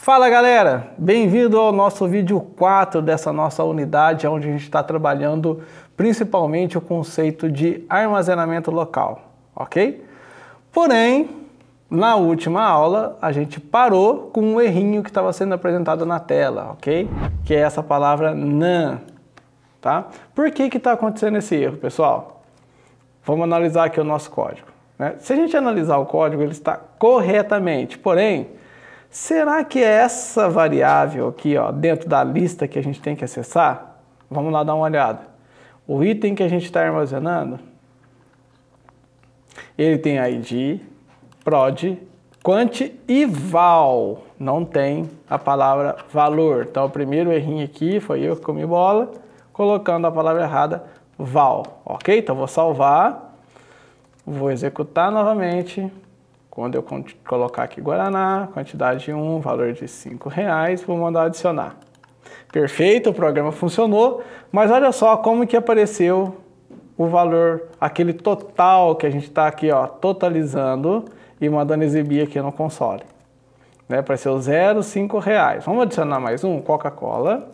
Fala galera, bem-vindo ao nosso vídeo 4 dessa nossa unidade, onde a gente está trabalhando principalmente o conceito de armazenamento local, ok? Porém, na última aula a gente parou com um errinho que estava sendo apresentado na tela, ok? Que é essa palavra NaN, tá? Por que está acontecendo esse erro, pessoal? Vamos analisar aqui o nosso código, né? Se a gente analisar o código, ele está corretamente, porém, será que é essa variável aqui, ó, dentro da lista que a gente tem que acessar? Vamos lá dar uma olhada. O item que a gente está armazenando, ele tem ID, prod, quant e val. Não tem a palavra valor. Então, o primeiro errinho aqui foi eu que comi bola, colocando a palavra errada, val. Ok? Então, vou salvar, vou executar novamente. Quando eu colocar aqui Guaraná, quantidade de 1, valor de R$5, vou mandar adicionar. Perfeito, o programa funcionou, mas olha só como que apareceu o valor, aquele total que a gente está aqui, ó, totalizando e mandando exibir aqui no console. Né? Apareceu R$0,05. Vamos adicionar mais um, Coca-Cola.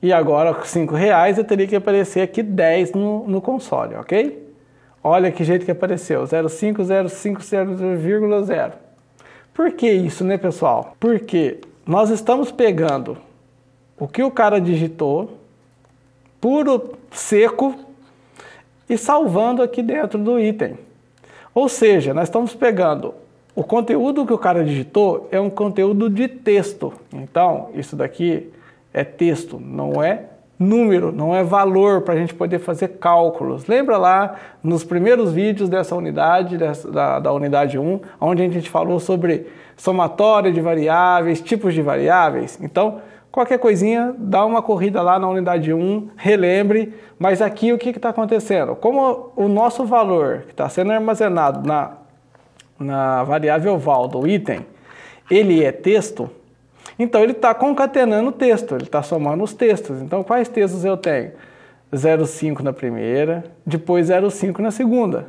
E agora, com R$5, eu teria que aparecer aqui 10 no console, ok? Olha que jeito que apareceu, 0,505,0,0. Por que isso, né, pessoal? Porque nós estamos pegando o que o cara digitou, puro, seco, e salvando aqui dentro do item. Ou seja, nós estamos pegando o conteúdo que o cara digitou, é um conteúdo de texto. Então, isso daqui é texto, não é número, não é valor para a gente poder fazer cálculos. Lembra lá nos primeiros vídeos dessa unidade, da unidade 1, onde a gente falou sobre somatória de variáveis, tipos de variáveis? Então, qualquer coisinha, dá uma corrida lá na unidade 1, relembre, mas aqui o que está acontecendo? Como o nosso valor que está sendo armazenado na variável val do item, ele é texto, então, ele está concatenando o texto, ele está somando os textos. Então, quais textos eu tenho? 0,5 na primeira, depois 0,5 na segunda.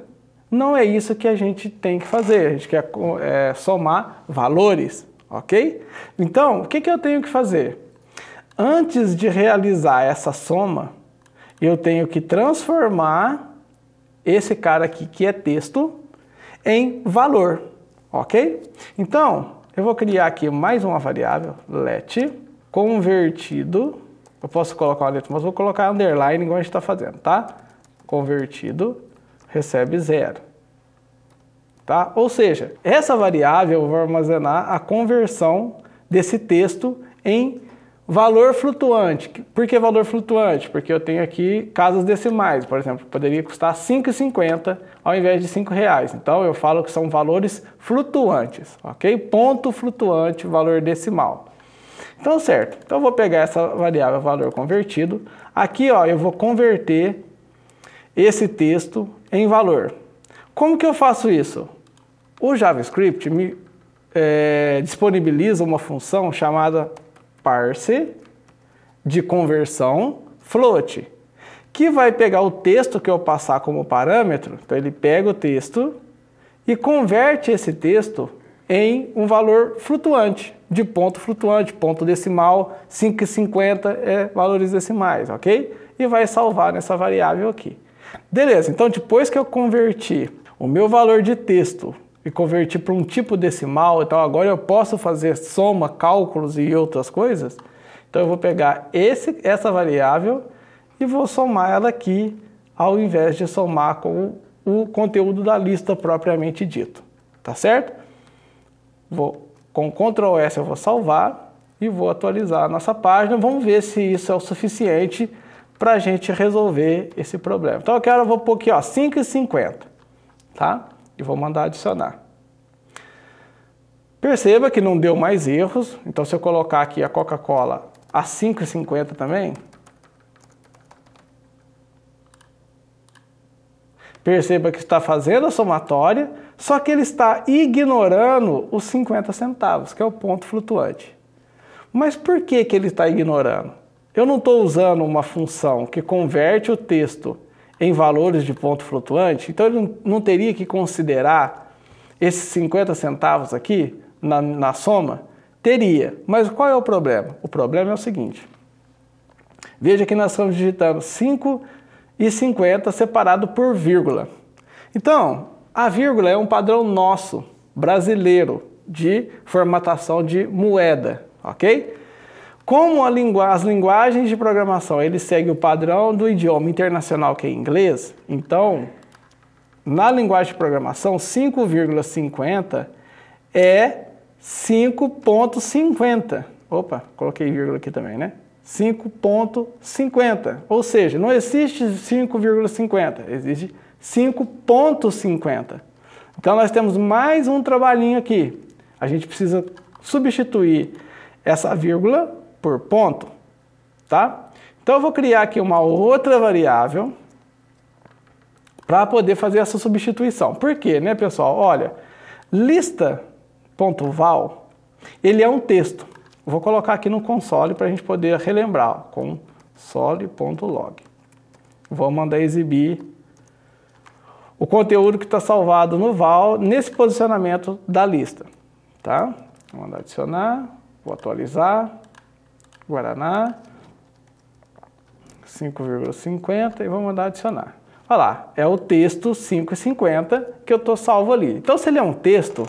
Não é isso que a gente tem que fazer, a gente quer somar valores, ok? Então, o que eu tenho que fazer? Antes de realizar essa soma, eu tenho que transformar esse cara aqui, que é texto, em valor, ok? Então, eu vou criar aqui mais uma variável, let, convertido, eu posso colocar uma letra, mas vou colocar underline igual a gente está fazendo, tá? Convertido, recebe 0. Tá? Ou seja, essa variável eu vou armazenar a conversão desse texto em valor flutuante. Por que valor flutuante? Porque eu tenho aqui casas decimais, por exemplo, poderia custar R$5,50 ao invés de R$5. Então eu falo que são valores flutuantes, ok? Ponto flutuante, valor decimal. Então certo, então eu vou pegar essa variável valor convertido. Aqui ó, eu vou converter esse texto em valor. Como que eu faço isso? O JavaScript me disponibiliza uma função chamada parse de conversão float, que vai pegar o texto que eu passar como parâmetro. Então ele pega o texto e converte esse texto em um valor flutuante, de ponto flutuante, ponto decimal, 5,50 é valores decimais, ok? E vai salvar nessa variável aqui. Beleza, então depois que eu converti o meu valor de texto e convertir para um tipo decimal, então agora eu posso fazer soma, cálculos e outras coisas. Então eu vou pegar essa variável e vou somar ela aqui, ao invés de somar com o conteúdo da lista propriamente dito. Tá certo? Com Ctrl S eu vou salvar e vou atualizar a nossa página. Vamos ver se isso é o suficiente para a gente resolver esse problema. Então eu vou pôr aqui, ó, 5,50, tá? E vou mandar adicionar. Perceba que não deu mais erros, então se eu colocar aqui a Coca-Cola a 5,50 também, perceba que está fazendo a somatória, só que ele está ignorando os 50 centavos, que é o ponto flutuante. Mas por que ele está ignorando? Eu não estou usando uma função que converte o texto em valores de ponto flutuante, então ele não teria que considerar esses 50 centavos aqui na soma? Teria, mas qual é o problema? O problema é o seguinte, veja que nós estamos digitando 5,50 separado por vírgula. Então, a vírgula é um padrão nosso, brasileiro, de formatação de moeda, ok? Como as linguagens de programação, eles seguem o padrão do idioma internacional, que é inglês, então, na linguagem de programação, 5,50 é 5,50. Opa, coloquei vírgula aqui também, né? 5,50. Ou seja, não existe 5,50, existe 5,50. Então, nós temos mais um trabalhinho aqui. A gente precisa substituir essa vírgula por ponto, tá? Então, eu vou criar aqui uma outra variável para poder fazer essa substituição. Por quê, né, pessoal? Olha, lista.val, ele é um texto. Vou colocar aqui no console para a gente poder relembrar, console.log. Vou mandar exibir o conteúdo que está salvado no val nesse posicionamento da lista, tá? Vou mandar adicionar, vou atualizar, Guaraná, 5,50 e vou mandar adicionar. Olha lá, é o texto 5,50 que eu estou salvo ali. Então, se ele é um texto,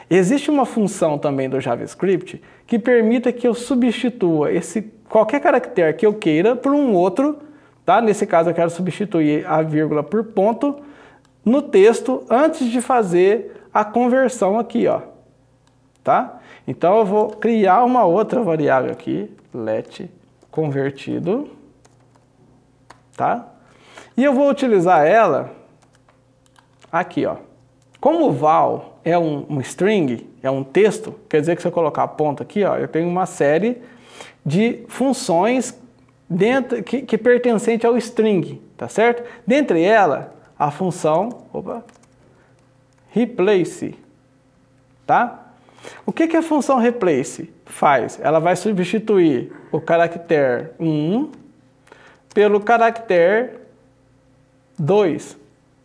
existe uma função também do JavaScript que permita que eu substitua qualquer caractere que eu queira por um outro, tá? Nesse caso, eu quero substituir a vírgula por ponto no texto antes de fazer a conversão aqui, ó, tá? Então, eu vou criar uma outra variável aqui, let convertido, tá? E eu vou utilizar ela aqui, ó. Como o val é um string, é um texto, quer dizer que se eu colocar ponto aqui, ó, eu tenho uma série de funções dentro que pertencente ao string, tá certo? Dentre elas, a função replace, tá? O que a função replace faz? Ela vai substituir o caractere 1 pelo caractere 2,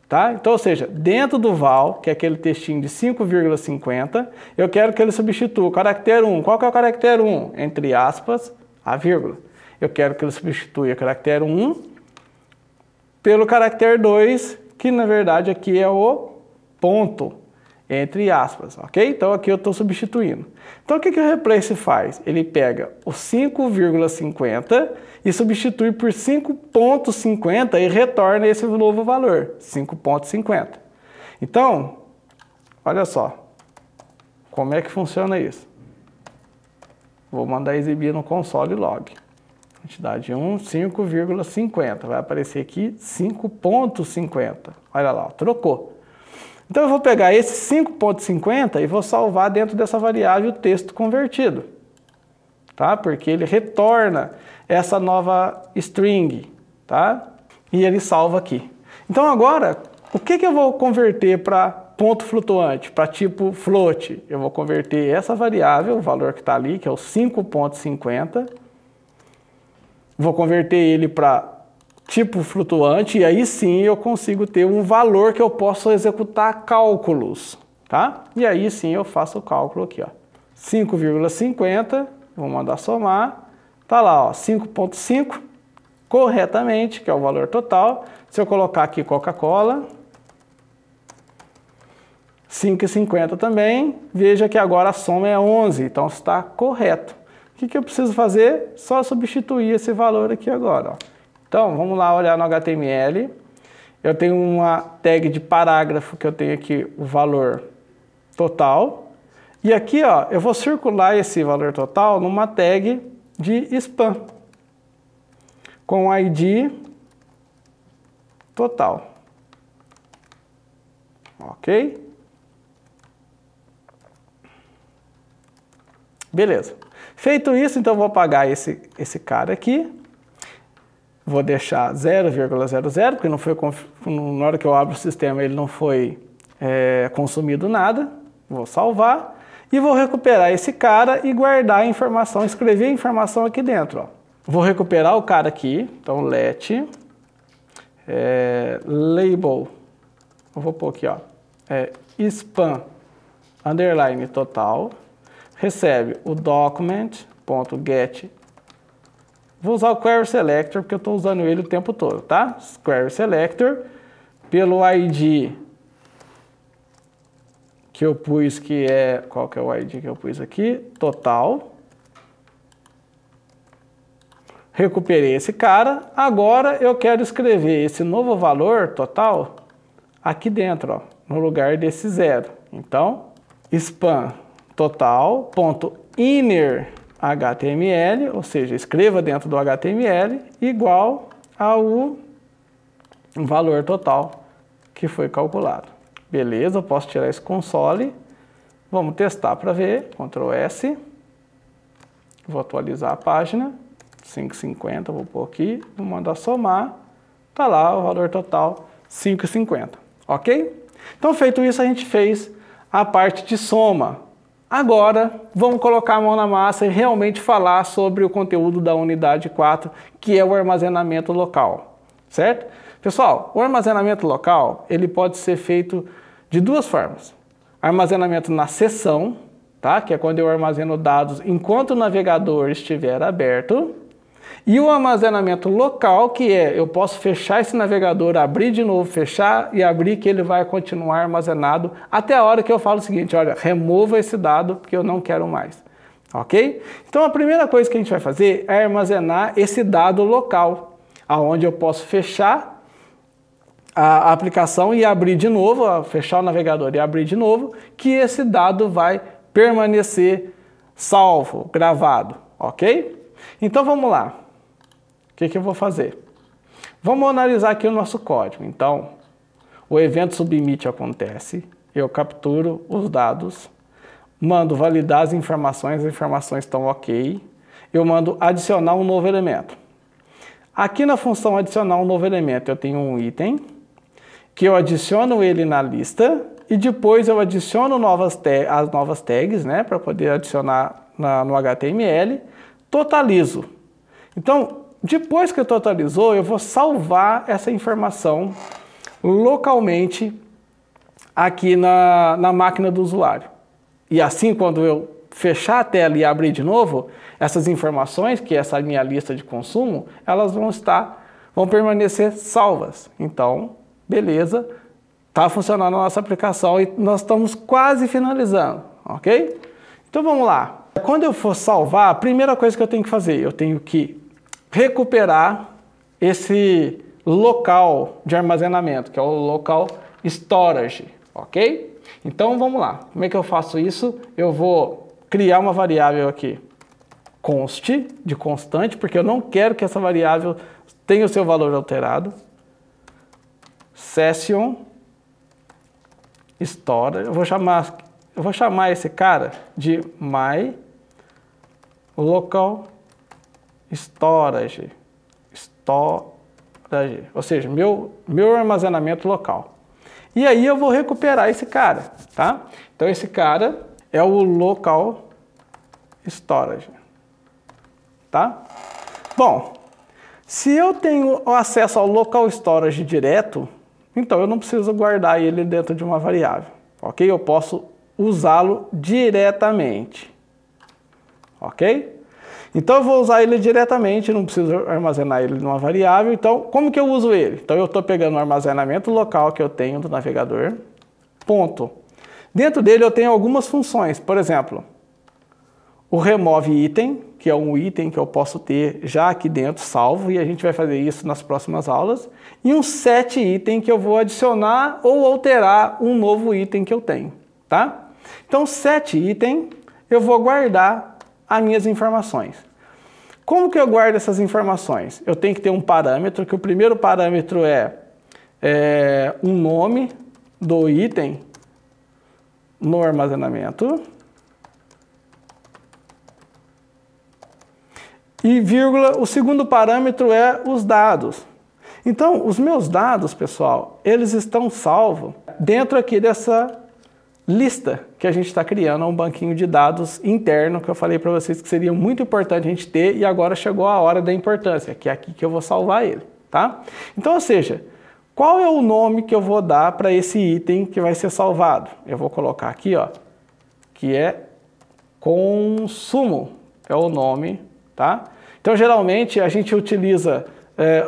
tá? Então, ou seja, dentro do val, que é aquele textinho de 5,50, eu quero que ele substitua o caractere 1. Qual que é o caractere 1? Entre aspas, a vírgula. Eu quero que ele substitua o caractere 1 pelo caractere 2, que na verdade aqui é o ponto, entre aspas, ok? Então aqui eu estou substituindo. Então o que o replace faz? Ele pega o 5,50 e substitui por 5,50 e retorna esse novo valor, 5,50. Então, olha só, como é que funciona isso? Vou mandar exibir no console log. Quantidade 1, 5,50. Vai aparecer aqui 5,50. Olha lá, trocou. Então eu vou pegar esse 5,50 e vou salvar dentro dessa variável o texto convertido, tá? Porque ele retorna essa nova string, tá? E ele salva aqui. Então agora, o que eu vou converter para ponto flutuante, para tipo float? Eu vou converter essa variável, o valor que está ali, que é o 5,50. Vou converter ele para tipo flutuante e aí sim eu consigo ter um valor que eu posso executar cálculos, tá? E aí sim eu faço o cálculo aqui, ó. 5,50, vou mandar somar, tá lá, ó, 5,5 corretamente, que é o valor total. Se eu colocar aqui Coca-Cola, 5,50 também, veja que agora a soma é 11, então está correto. O que eu preciso fazer? Só substituir esse valor aqui agora, ó. Então, vamos lá olhar no HTML. Eu tenho uma tag de parágrafo que eu tenho aqui o valor total. E aqui, ó, eu vou circular esse valor total numa tag de spam com ID total. Ok? Beleza. Feito isso, então eu vou apagar esse cara aqui. Vou deixar 0,00, porque não foi, na hora que eu abro o sistema ele não foi consumido nada. Vou salvar e vou recuperar esse cara e guardar a informação, escrever a informação aqui dentro. Ó. Vou recuperar o cara aqui, então let label, eu vou pôr aqui, ó, spam underline total, recebe o document.get. Vou usar o query selector porque eu estou usando ele o tempo todo, tá? Query selector, pelo ID que eu pus, que é... Qual que é o ID que eu pus aqui? Total. Recuperei esse cara. Agora eu quero escrever esse novo valor total aqui dentro, ó, no lugar desse 0. Então, span total.inner HTML, ou seja, escreva dentro do HTML igual ao valor total que foi calculado. Beleza, eu posso tirar esse console. Vamos testar para ver. Ctrl S. Vou atualizar a página. 5,50, vou pôr aqui. Vou mandar somar. Tá lá o valor total, 5,50. Ok? Então, feito isso, a gente fez a parte de soma. Agora, vamos colocar a mão na massa e realmente falar sobre o conteúdo da unidade 4, que é o armazenamento local. Certo? Pessoal, o armazenamento local, ele pode ser feito de duas formas. Armazenamento na sessão, tá? Que é quando eu armazeno dados enquanto o navegador estiver aberto. E o armazenamento local, que é, eu posso fechar esse navegador, abrir de novo, fechar e abrir, que ele vai continuar armazenado até a hora que eu falo o seguinte, olha, remova esse dado porque eu não quero mais. Ok? Então a primeira coisa que a gente vai fazer é armazenar esse dado local, aonde eu posso fechar a aplicação e abrir de novo, fechar o navegador e abrir de novo, que esse dado vai permanecer salvo, gravado, ok? Então vamos lá. O que eu vou fazer? Vamos analisar aqui o nosso código. Então, o evento submit acontece, eu capturo os dados, mando validar as informações estão ok, eu mando adicionar um novo elemento. Aqui na função adicionar um novo elemento, eu tenho um item, que eu adiciono ele na lista, e depois eu adiciono as novas tags, né, para poder adicionar no HTML, totalizo. Então, depois que totalizou, eu vou salvar essa informação localmente aqui na máquina do usuário. E assim, quando eu fechar a tela e abrir de novo, essas informações, que é essa minha lista de consumo, elas vão permanecer salvas. Então, beleza, está funcionando a nossa aplicação e nós estamos quase finalizando, ok? Então vamos lá. Quando eu for salvar, a primeira coisa que eu tenho que fazer, eu tenho que recuperar esse local de armazenamento, que é o local storage, ok? Então vamos lá. Como é que eu faço isso? Eu vou criar uma variável aqui, const, de constante, porque eu não quero que essa variável tenha o seu valor alterado. Session storage, eu vou chamar esse cara de my local storage, ou seja, meu armazenamento local. E aí eu vou recuperar esse cara, tá? Então esse cara é o local storage, tá? Bom, se eu tenho acesso ao local storage direto, então eu não preciso guardar ele dentro de uma variável, ok? Eu posso usá-lo diretamente, ok? Então eu vou usar ele diretamente, não preciso armazenar ele numa variável. Então, como que eu uso ele? Então eu estou pegando o armazenamento local que eu tenho do navegador, ponto. Dentro dele eu tenho algumas funções, por exemplo, o remove item, que é um item que eu posso ter já aqui dentro, salvo, e a gente vai fazer isso nas próximas aulas, e um set item que eu vou adicionar ou alterar um novo item que eu tenho, tá? Então, set item, eu vou guardar as minhas informações. Como que eu guardo essas informações? Eu tenho que ter um parâmetro, que o primeiro parâmetro é um nome do item no armazenamento, e vírgula, o segundo parâmetro é os dados. Então, os meus dados, pessoal, eles estão salvos dentro aqui dessa lista que a gente está criando, um banquinho de dados interno, que eu falei para vocês que seria muito importante a gente ter, e agora chegou a hora da importância, que é aqui que eu vou salvar ele, tá? Então, ou seja, qual é o nome que eu vou dar para esse item que vai ser salvado? Eu vou colocar aqui, ó, que é consumo, é o nome, tá? Então, geralmente, a gente utiliza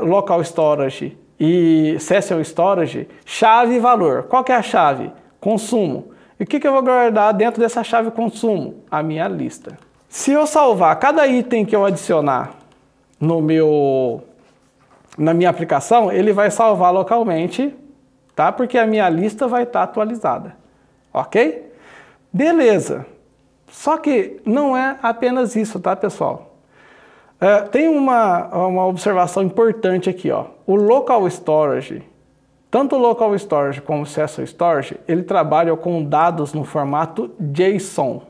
local storage e session storage, chave e valor. Qual que é a chave? Consumo. E o que eu vou guardar dentro dessa chave consumo? A minha lista. Se eu salvar cada item que eu adicionar na minha aplicação, ele vai salvar localmente, tá? Porque a minha lista vai estar atualizada, ok? Beleza. Só que não é apenas isso, tá, pessoal? Tem uma observação importante aqui, ó. O local storage, tanto o local storage como o session storage, ele trabalha com dados no formato JSON,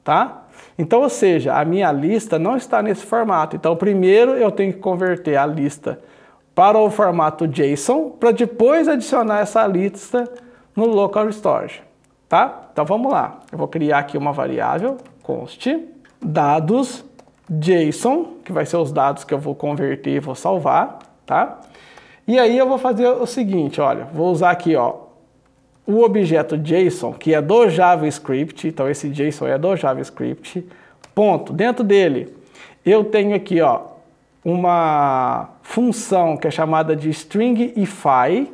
tá? Então, ou seja, a minha lista não está nesse formato. Então, primeiro eu tenho que converter a lista para o formato JSON, para depois adicionar essa lista no local storage, tá? Então, vamos lá. Eu vou criar aqui uma variável, const, dados JSON, que vai ser os dados que eu vou converter e vou salvar, tá? E aí eu vou fazer o seguinte, olha, vou usar aqui, ó, o objeto JSON, que é do JavaScript, então esse JSON é do JavaScript, ponto. Dentro dele, eu tenho aqui, ó, uma função que é chamada de stringify,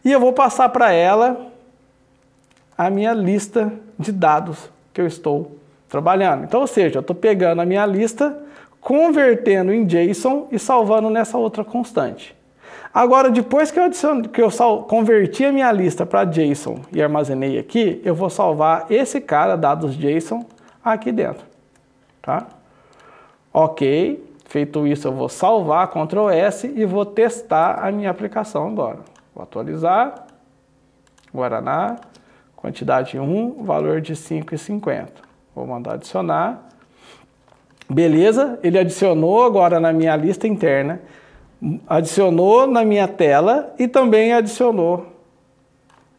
e eu vou passar para ela a minha lista de dados que eu estou trabalhando. Então, ou seja, eu estou pegando a minha lista, convertendo em JSON e salvando nessa outra constante. Agora, depois que eu converti a minha lista para JSON e armazenei aqui, eu vou salvar esse cara, dados JSON, aqui dentro, tá? Ok, feito isso eu vou salvar, Ctrl S, e vou testar a minha aplicação agora. Vou atualizar, Guaraná, quantidade 1, valor de 5,50. Vou mandar adicionar. Beleza, ele adicionou agora na minha lista interna, adicionou na minha tela e também adicionou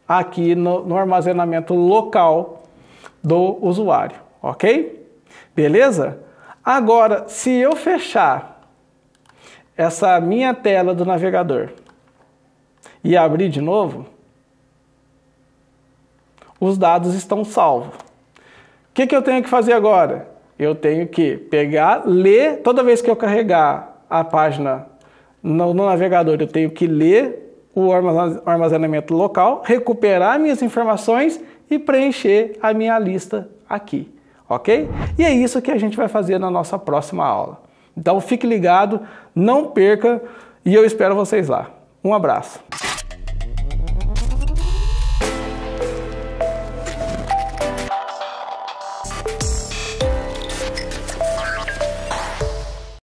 aqui no armazenamento local do usuário, ok? Beleza? Agora, se eu fechar essa minha tela do navegador e abrir de novo, os dados estão salvos. O que eu tenho que fazer agora? Eu tenho que pegar, ler, toda vez que eu carregar a página no navegador, eu tenho que ler o armazenamento local, recuperar minhas informações e preencher a minha lista aqui, ok? E é isso que a gente vai fazer na nossa próxima aula. Então fique ligado, não perca e eu espero vocês lá. Um abraço.